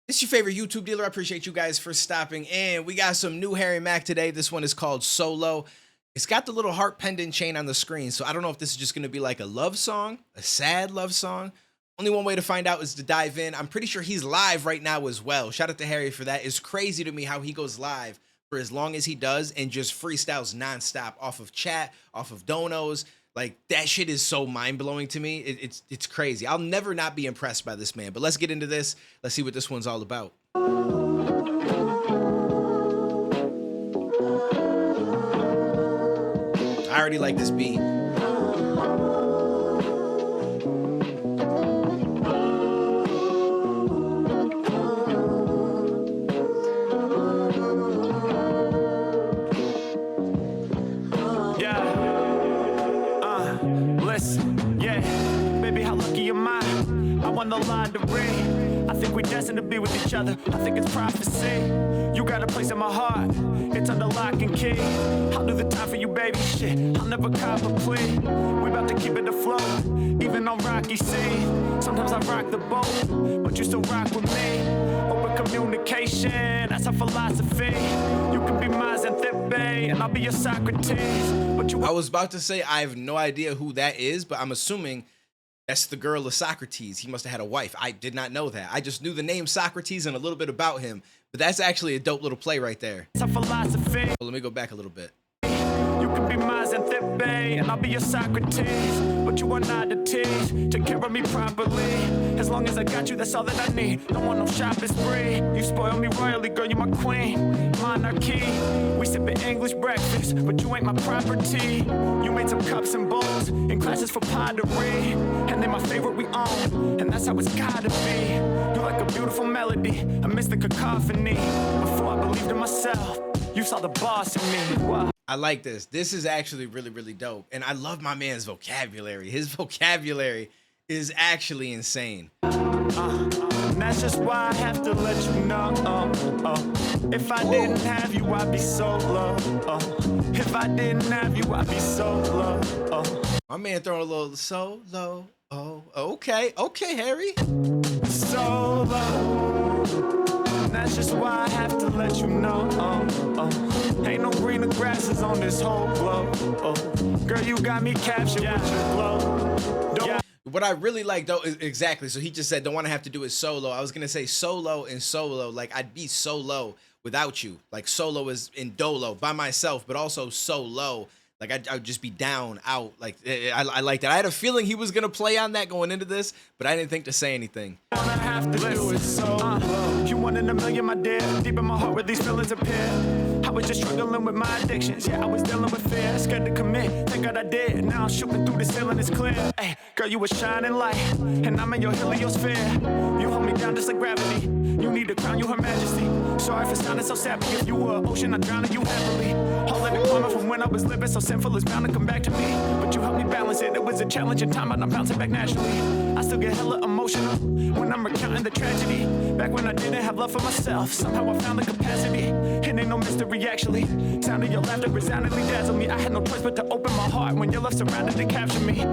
It's your favorite YouTube dealer. I appreciate you guys for stopping in. We got some new Harry Mack today. This one is called Solo. It's got the little heart pendant chain on the screen, so I don't know if this is just going to be like a love song, a sad love song. Only one way to find out is to dive in. I'm pretty sure he's live right now as well. Shout out to Harry for that. It's crazy to me how he goes live for as long as he does and just freestyles nonstop off of chat, off of donos. Like, that shit is so mind-blowing to me. It's crazy. I'll never not be impressed by this man. But let's get into this. Let's see what this one's all about. I already like this beat. On the line to ring. I think we're destined to be with each other. I think it's prophecy. You got a place in my heart. It's under lock and key. I'll do the time for you, baby. Shit, I'll never cop a plea. We about to keep it afloat, even on rocky sea. Sometimes I rock the boat, but you still rock with me. Open communication, that's our philosophy. You can be my Xanthippe, and I'll be your Socrates. But you. I was about to say I have no idea who that is, but I'm assuming that's the girl of Socrates. He must have had a wife. I did not know that. I just knew the name Socrates and a little bit about him. But that's actually a dope little play right there. It's a philosophy. Well, let me go back a little bit. You can be my Xanthippe, and I'll be your Socrates. But you are not to tease. Take care of me properly. As long as I got you, that's all that I need. Don't want no shopping spree. You spoil me royally, girl, you're my queen. Monarchy. We sippin' English breakfast, but you ain't my property. You made some cups and bowls and classes for pottery. And they're my favorite we own, and that's how it's gotta be. You're like a beautiful melody, amidst the cacophony. Before I believed in myself, you saw the boss in me. Wow. I like this. This is actually really, really dope. And I love my man's vocabulary. His vocabulary is actually insane. And that's just why I have to let you know. If I didn't have you, I'd be solo. If I didn't have you, I'd be solo. My man throwing a little solo. Oh, okay. Okay, Harry. Solo. And that's just why I have to let you know. Ain't no greener grasses on this whole globe. Girl, you got me captured with your glow. Don't. What I really like though is exactly. So he just said, don't want to have to do it solo. I was going to say solo and solo. Like, I'd be so low without you. Like, solo is in dolo by myself, but also so low. Like, I'd just be down, out. Like, I like that. I had a feeling he was going to play on that going into this, but I didn't think to say anything. I have to do it solo. You one in a million, my dear. Deep in my heart where these feelings appear. I was just struggling with my addictions. Yeah, I was dealing with fear. Scared to commit. Thank God I did. Now I'm shooting through the ceiling, it's clear. Hey, girl, you a shining light, and I'm in your heliosphere. You hold me down just like gravity. You need to crown you her majesty. Sorry for sounding so sappy. If you were an ocean, I'd drown you happily. All of it coming from when I was living so sinful is bound to come back to me. But you helped me balance it. It was a challenging time, but I'm bouncing back naturally. I still get hella emotional when I'm recounting the tragedy. Back when I didn't have love for myself, somehow I found the capacity. It ain't no mystery actually. Sound of your laughter resoundingly dazzled me. I had no choice but to open my heart when your love surrounded to capture me.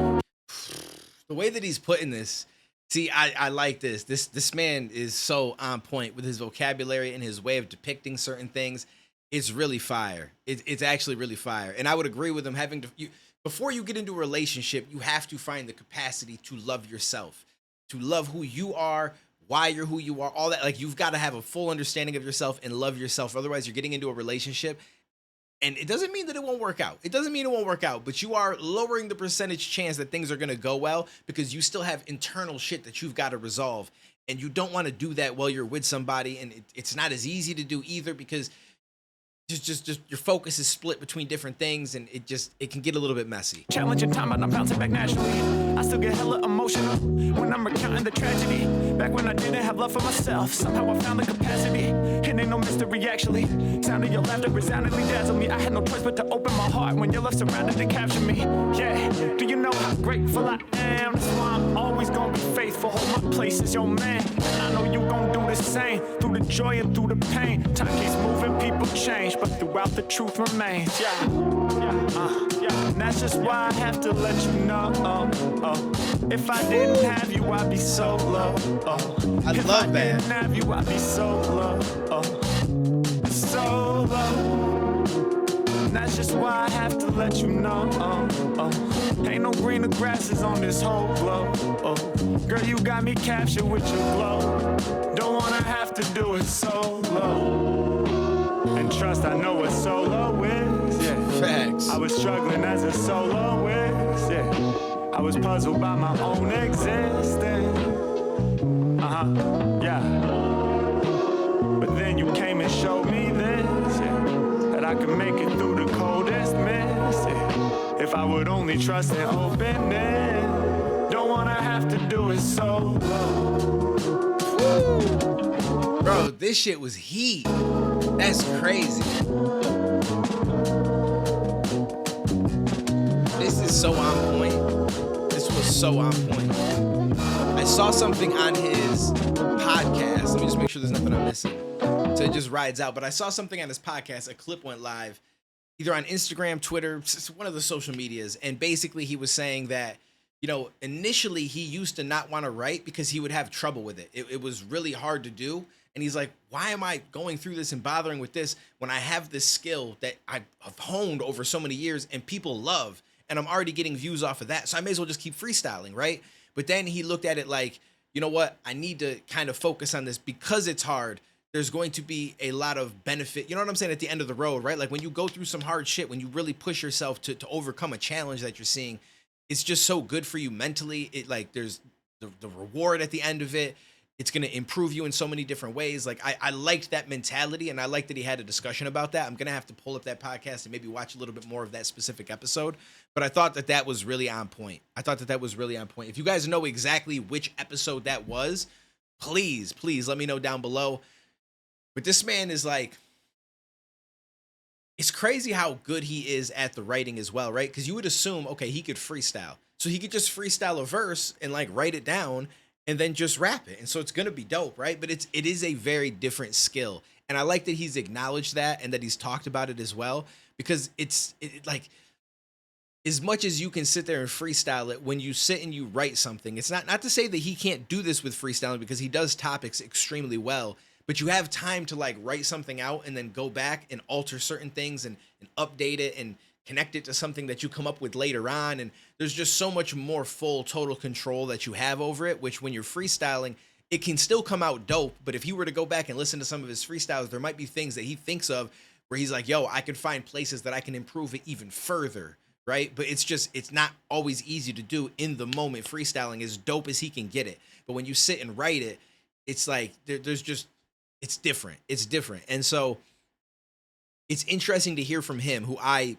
The way that he's putting this, see, I like this. This man is so on point with his vocabulary and his way of depicting certain things. It's really fire. It's actually really fire. And I would agree with him having to, before you get into a relationship, you have to find the capacity to love yourself, to love who you are, why you're who you are, all that. Like, you've got to have a full understanding of yourself and love yourself. Otherwise, you're getting into a relationship. And it doesn't mean that it won't work out. It doesn't mean it won't work out, but you are lowering the percentage chance that things are going to go well because you still have internal shit that you've got to resolve. And you don't want to do that while you're with somebody. And it's not as easy to do either because just your focus is split between different things, and it can get a little bit messy. Challenging time, but I'm bouncing back naturally. I still get hella emotional when I'm recounting the tragedy. Back when I didn't have love for myself, somehow I found the capacity. It ain't no mystery actually. Sound of your laughter resoundingly dazzled me. I had no choice but to open my heart when your love surrounded to capture me. Yeah, do you know how grateful I am? That's why I'm always gonna be faithful. Hold my place as your man, and I know you gon' do the same. Through the joy and through the pain, time keeps moving, people change, but throughout the truth remains. Yeah. And that's just why I have to let you know. If I didn't have you, I'd be so low. I love that. If I didn't have you, I'd be so low. So low. And that's just why I have to let you know. Ain't no greener grasses on this whole globe. Girl, you got me captured with your glow. Don't wanna have to do it solo. And trust, I know what solo is. Yeah. Facts. I was struggling as a soloist. Yeah. I was puzzled by my own existence. Yeah. But then you came and showed me this, yeah, that I could make it through the coldest mist, yeah, if I would only trust and open it. Don't wanna have to do it solo. Bro, this shit was heat. That's crazy. This is so on point. This was so on point. I saw something on his podcast. Let me just make sure there's nothing I'm missing. So it just rides out. But I saw something on his podcast. A clip went live, either on Instagram, Twitter, one of the social medias. And basically he was saying that, you know, initially he used to not want to write because he would have trouble with it. It was really hard to do. And he's like, why am I going through this and bothering with this when I have this skill that I've honed over so many years and people love, and I'm already getting views off of that. So I may as well just keep freestyling, right? But then he looked at it like, you know what? I need to kind of focus on this because it's hard. There's going to be a lot of benefit. You know what I'm saying? At the end of the road, right? Like when you go through some hard shit, when you really push yourself to overcome a challenge that you're seeing, it's just so good for you mentally. It like there's the reward at the end of it. It's going to improve you in so many different ways. Like I liked that mentality, and I liked that he had a discussion about that. I'm going to have to pull up that podcast and maybe watch a little bit more of that specific episode. But I thought that that was really on point. If you guys know exactly which episode that was, please let me know down below. But this man is like, it's crazy how good he is at the writing as well, right? Because you would assume, okay, he could freestyle. So he could just freestyle a verse and like write it down and then just rap it. And so it's going to be dope, right? But it is a very different skill. And I like that he's acknowledged that and that he's talked about it as well, because it's like, as much as you can sit there and freestyle it, when you sit and you write something, it's not to say that he can't do this with freestyling, because he does topics extremely well, but you have time to like write something out and then go back and alter certain things and update it and connect it to something that you come up with later on. And there's just so much more full total control that you have over it, which when you're freestyling, it can still come out dope. But if you were to go back and listen to some of his freestyles, there might be things that he thinks of where he's like, yo, I could find places that I can improve it even further, right? But it's not always easy to do in the moment. Freestyling, as dope as he can get it, but when you sit and write it, it's like there's just, it's different. And so it's interesting to hear from him, who I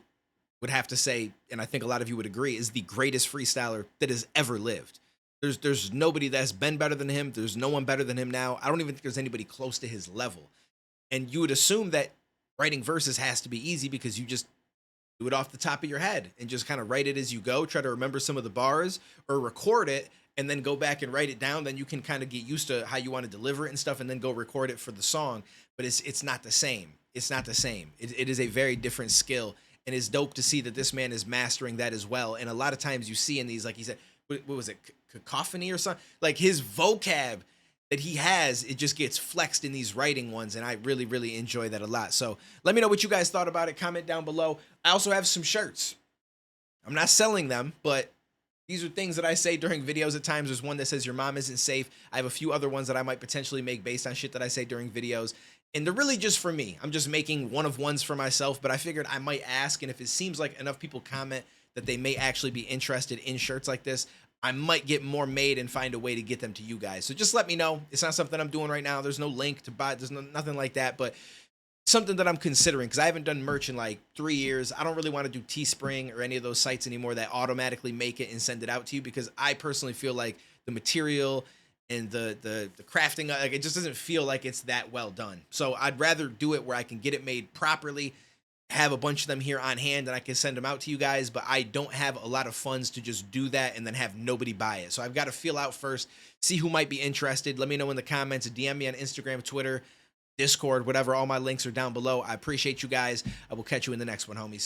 would have to say, and I think a lot of you would agree, is the greatest freestyler that has ever lived. There's nobody that's been better than him. There's no one better than him now. I don't even think there's anybody close to his level. And you would assume that writing verses has to be easy because you just do it off the top of your head and just kind of write it as you go. Try to remember some of the bars or record it and then go back and write it down. Then you can kind of get used to how you want to deliver it and stuff, and then go record it for the song. But it's not the same. It's not the same. It is a very different skill. And it's dope to see that this man is mastering that as well. And a lot of times you see in these, like he said, what was it, cacophony or something? Like his vocab that he has, it just gets flexed in these writing ones. And I really enjoy that a lot. So let me know what you guys thought about it. Comment down below. I also have some shirts. I'm not selling them, but these are things that I say during videos at times. There's one that says your mom isn't safe. I have a few other ones that I might potentially make based on shit that I say during videos. And they're really just for me. I'm just making one of ones for myself, but I figured I might ask. And if it seems like enough people comment that they may actually be interested in shirts like this, I might get more made and find a way to get them to you guys. So just let me know. It's not something I'm doing right now. There's no link to buy. There's nothing like that, but something that I'm considering, because I haven't done merch in like 3 years. I don't really want to do Teespring or any of those sites anymore that automatically make it and send it out to you, because I personally feel like the material and the crafting, like, it just doesn't feel like it's that well done. So I'd rather do it where I can get it made properly, have a bunch of them here on hand, and I can send them out to you guys. But I don't have a lot of funds to just do that and then have nobody buy it. So I've got to feel out first, see who might be interested. Let me know in the comments, DM me on Instagram, Twitter, Discord, whatever. All my links are down below. I appreciate you guys. I will catch you in the next one, homies.